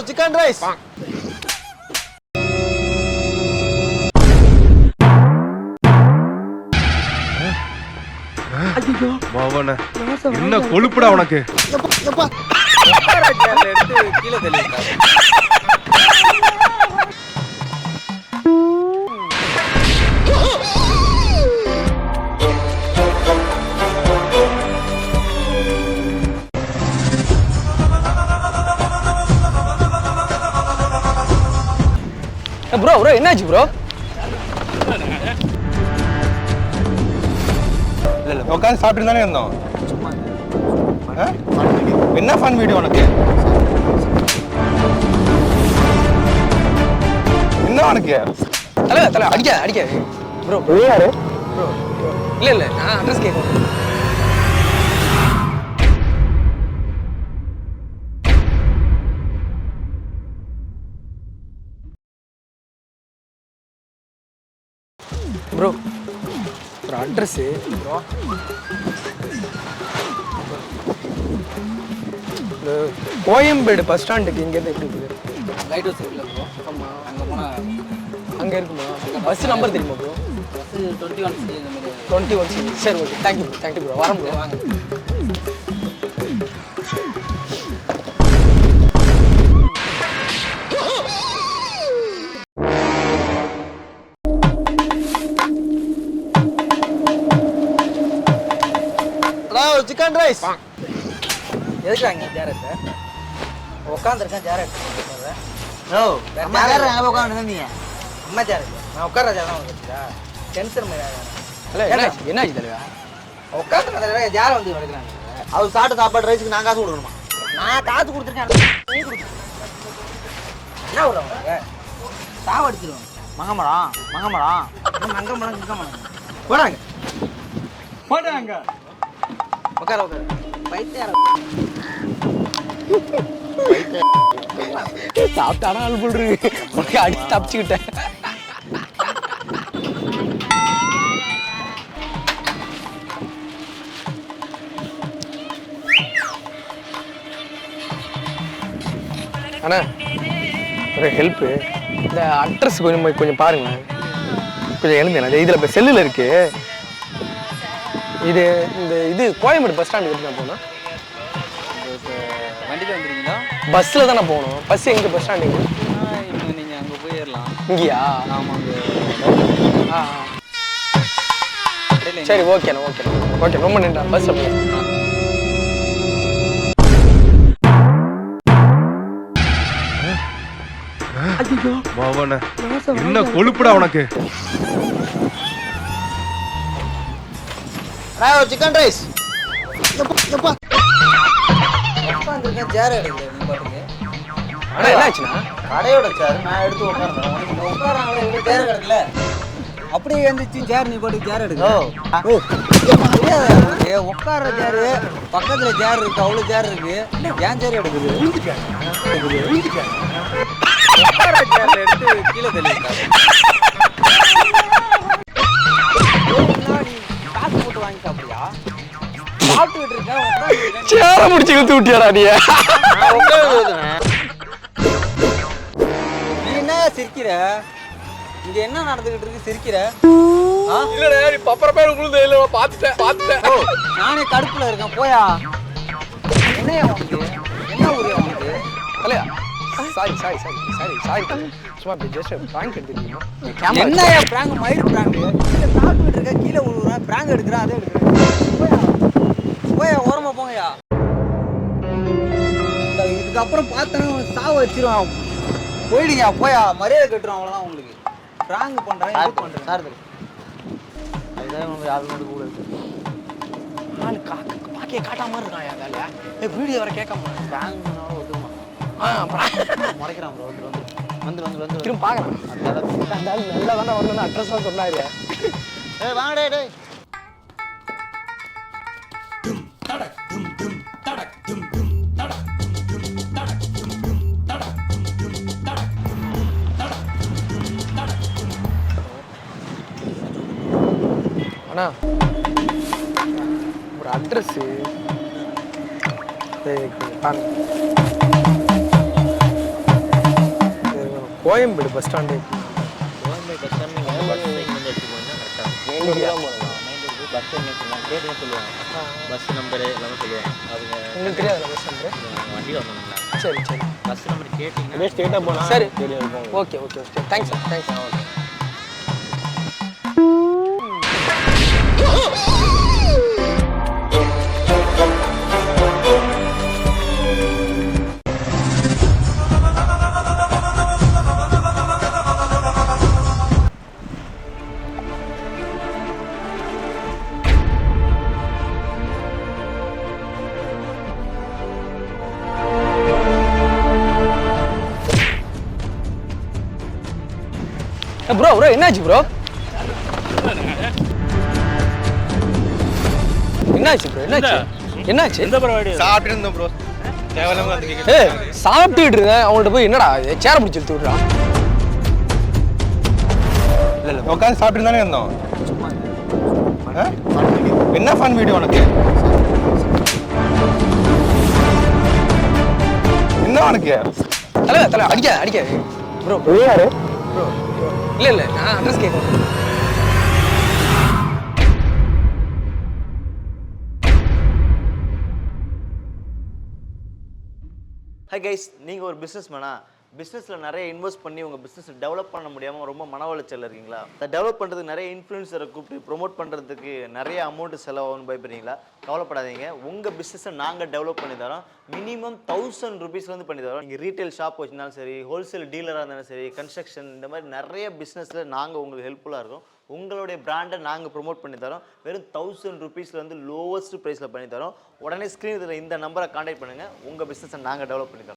Chicken rice. என்ன கொழுப்புடா உனக்கு? கீழே தெளிவிட்டாங்க. ப்ரோ ப்ரோ என்னாச்சு ப்ரோ? இல்ல உட்காந்து சாப்பிட்டு தானே இருந்தோம். என்ன ஃபன் வீடியோ உனக்கு? என்ன உனக்கு? தலை அடிக்க ப்ரோ. யாரு ப்ரோ? இல்ல நான் அட்ரஸ் கேட்கணும். ப்ரோ ஒரு அட்ரஸ் ப்ரோ. கோயம்பேடு பஸ் ஸ்டாண்டுக்கு இங்கேருந்து எப்படி இருக்குது? லைட் ஹவுஸ் இருக்குல்ல ப்ரோ? ஆமாம், அங்கே போனால் அங்கே இருக்குமா? பஸ் நம்பர் தெரியுமா ப்ரோ? பஸ்ஸு 21C இந்த மாதிரி. 21C. சரி ஓகே, தேங்க்யூ ப்ரோ. வரேன் ப்ரோ. வாங்க. Chicken rice. எதுக்கு அங்கே ஜாரத்தை உட்காந்துருக்கேன்? ஜாரட் அம்மா சேர் அங்கே உட்காந்துருந்தீங்க. அம்மா ஜாரட் நான் உட்கார ஜாரம் வந்துருச்சா? டென்ஷன் என்னாச்சு தலைவா? உட்காந்துருக்க தலைவா ஜாரம் வந்து வளர்க்குறாங்க. அவர் சாப்பிட்ட சாப்பாடு ரைஸுக்கு நான் காசு கொடுக்கணுமா? நான் காசு கொடுத்துருக்கேன். நீ கொடுத்து என்ன விடுறவங்க சாவடிச்சிருவாங்க. மங்கமடம் மங்கமடம் போனாங்க உட்கார பைத்தியார சாப்பிட்டானா ஆள் போடுறது உனக்கு அடிச்சு தப்பிச்சுக்கிட்டேன். அண்ணா ஒரு ஹெல்ப்பு, இந்த அட்ரஸ் கொஞ்சம் பாருங்க. கொஞ்சம் எழுந்தேன். இதில் இப்போ செல்லில் இருக்கு. இது கோயம்பேடு பஸ் ஸ்டாண்டு எப்படி நான் போனேன்? வண்டியில் வந்துருக்கீங்களா? பஸ்ஸில் தானே போகணும். பஸ் எங்கே? பஸ் ஸ்டாண்டு எங்கே? இப்போ நீங்கள் அங்கே போய் ஏறலாம். இங்கேயா? ஆமாம். சரி ஓகேண்ணா. ஓகே ரொம்ப நன்றி. பஸ் அப்படி என்ன கொழுப்புடா உனக்கு? Chicken rice. உட்காந்துருக்கேன். சேர் எடுக்கல நீ பாட்டுக்கு. ஆனால் என்னாச்சுண்ணா? கடையோட சேர் நான் எடுத்து உட்கார்றேன். உட்காராங்களே இங்கே சேர் கிடக்கல. அப்படியே எழுந்துச்சு சேர். நீ பாட்டுக்கு சேர் எடுக்க உட்கார சேரு பக்கத்துல சேர் இருக்கு. அவ்வளோ சேர் இருக்கு. ஏன் சேர் எடுக்குது? உட்கார சேர்ல எடுத்து கீழே தெளிவிட்டாங்க. காசு போட்டு வாங்கி சாப்பிடுறியா? சாப்பிட்டுக்கிட்டு இருக்கேன். சேர முடிச்சு இழுத்து விட்டியாடா நீ? நீ என்ன சிரிக்கிற? இங்க என்ன நடந்துகிட்டு இருக்கு? சிரிக்கிற? இல்லடா நீ பப்பர பேர் உங்களுக்கு இல்ல பாத்துட்டேன். நானே கடுப்புல இருக்கேன். போயா. என்னையா உனக்கு? என்ன ஊரு உனக்கு? தலையா சாரி சும்மா ஜஸ்ட் பிராங்க் எடுத்துக்கிட்டீங்க. என்னையா பிராங்க்? மயிர் பிராங்க். கீழே சாப்பிட்டுக்கிட்டு இருக்க, கீழே விழுவுறேன், பிராங்க் எடுக்கிறேன், அதே எடுக்கிறேன். போயா ஓரமா போங்கயா. இதுக்கப்புறம் பார்த்தேன்னா சாவ வச்சிருவான். போயிடுங்க. போயா மரியாதை கட்டுறோம். அவ்வளோதான் உங்களுக்கு. பிராங்க் பண்ணுறேன் சார். அதுதான் யாரும் நடுக்க கூடாது. ஆளு பாக்கிய காட்டாம இருக்கான். என் வேலையா வீடியோ வர கேட்காம பிராங்க் ஒத்துக்குமா? முறைக்கிறான் ப்ரோ. வந்து திரும்ப பார்க்குறேன். அந்த ஆள் நல்லா தானே வரணும்னு அட்ரஸ் தான் சொன்னாரு. வாங்கடே டே. அண்ணா ஒரு அட்ரஸ்ஸு பாருங்க. Koyambedu bus stand Koyambedu bus stand நீங்கள் பஸ் இங்கேருந்து எடுத்து போனீங்கன்னா கரெக்டாக பஸ் என்ன சொல்லுவாங்க கேட்டு சொல்லுவாங்க பஸ் நம்பரு எல்லாமே சொல்லுவாங்க அவங்க உங்களுக்கு தெரியாதுல்ல பஸ் நம்பரு வண்டியில் வந்தாங்களா சரி சரி பஸ் நம்பர் கேட்டிங்கன்னா ஸ்ட்ரெயிட்டாக போனால் சரி தெரியும் okay okay okay thanks sir thanks sir okay bro bro என்னாச்சு ப்ரோ என்னாச்சு ப்ரோ என்னாச்சு எந்த பரவாயில்லை சாப்பிட்டு இருந்தோம் ப்ரோ தேவையில்லாம வந்து ஏய் சாப்பிட்டுட்டு இருந்தேன் அவங்கள்ட்ட போய் என்னடா சேர பிடிச்சி எடுத்து விட்றா இல்லை உட்காந்து சாப்பிட்டு தானே இருந்தோம் என்ன ஃபன் வீடியோ உனக்கு என்ன உனக்கு தலை அடிக்காது ப்ரோ யாரு ப்ரோ இல்லை நான் அட்ரஸ் கேட்குறேன் ஹை கைஸ் நீங்கள் ஒரு பிஸ்னஸ் மேனா பிஸ்னஸில் நிறைய இன்வெஸ்ட் பண்ணி உங்கள் பிஸ்னஸ் டெவலப் பண்ண முடியாமல் ரொம்ப மன உளைச்சல் இருக்கீங்களா அதை டெவலப் பண்ணுறதுக்கு நிறைய இன்ஃப்ளூயன்சரை கூப்பிட்டு ப்ரொமோட் பண்ணுறதுக்கு நிறைய அமௌண்ட்டு செலவாகும்னு பயப்படுறீங்களா கவலைப்படாதீங்க உங்கள் பிஸ்னஸை நாங்கள் டெவலப் பண்ணி தரோம் மினிமம் 1000 rupeesலேருந்து பண்ணி தரோம் நீங்கள் ரீட்டைல் ஷாப் வச்சுருந்தாலும் சரி ஹோல்சேல் டீலராக இருந்தாலும் சரி கன்ஸ்ட்ரக்ஷன் இந்த மாதிரி நிறைய பிஸ்னஸில் நாங்கள் உங்களுக்கு ஹெல்ப்ஃபுல்லாக இருக்கும் உங்களுடைய பிராண்டை நாங்கள் ப்ரொமோட் பண்ணி தரோம் வெறும் 1000 rupeesலேருந்து லோவஸ்ட் ப்ரைஸில் பண்ணி தரோம் உடனே ஸ்க்ரீன் இதில் இந்த நம்பரை கான்டாக்ட் பண்ணுங்கள் உங்கள் பிஸ்னஸை நாங்கள் டெவலப் பண்ணி தரோம்